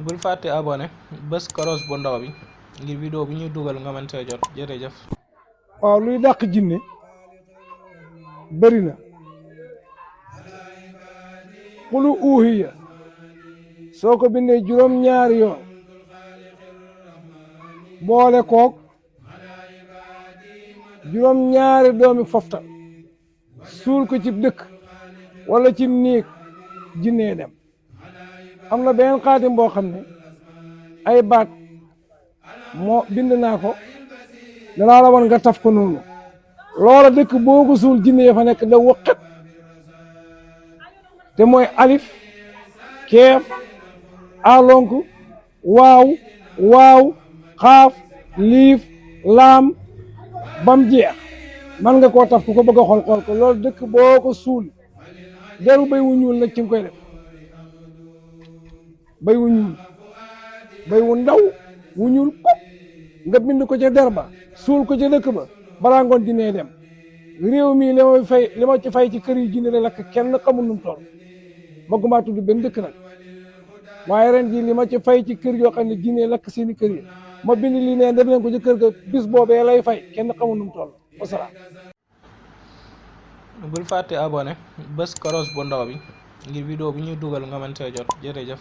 bul fàtte abonné bés koros bu ndaw bi ngir vidéo bu ñuy dugal nga mën see jot jërëjëf. waaw luy dàq jinne bëri na. xulu uuhiya soo ko bindee juróom-ñaari yoon boole koog juróom-ñaari doomi foftal suul ko ci dëkk wala ci néeg jinnee dem. am na beneen xaatim boo xam ne ay baat moo bind naa ko danaa la wan nga taf ko noonu loola dëkk boo ko suul jinne fa nekk da wëqat te mooy alif keef alonk waaw waaw xaaf liif laam bam jeex man nga koo taf ku ko bëgg a xool ko loolu dëkk boo ko suul deru béy wu ñuul nag ci nga koy def béy wu ñuul béy wu ndaw wu ñuul kuk nga bind ko ca der ba suul ko ca dëkk ba balaa ngoon dinee dem réew mii li ma ci fay ci kër yi jinne lakk kenn xamul nu mu toll bëgguma tudd benn dëkk nag waaye ren jii li ma ci fay ci kër yoo xam ne jinne lakk seeni kër yi ma bind lii ne def leen ko ci kër ga bis boobee lay fay kenn xamul nu mu toll wasalaam. bul fàtte abonné bés koros bu ndaw bi ngir vidéo bu ñuy dugal nga mën see jot jërëjëf.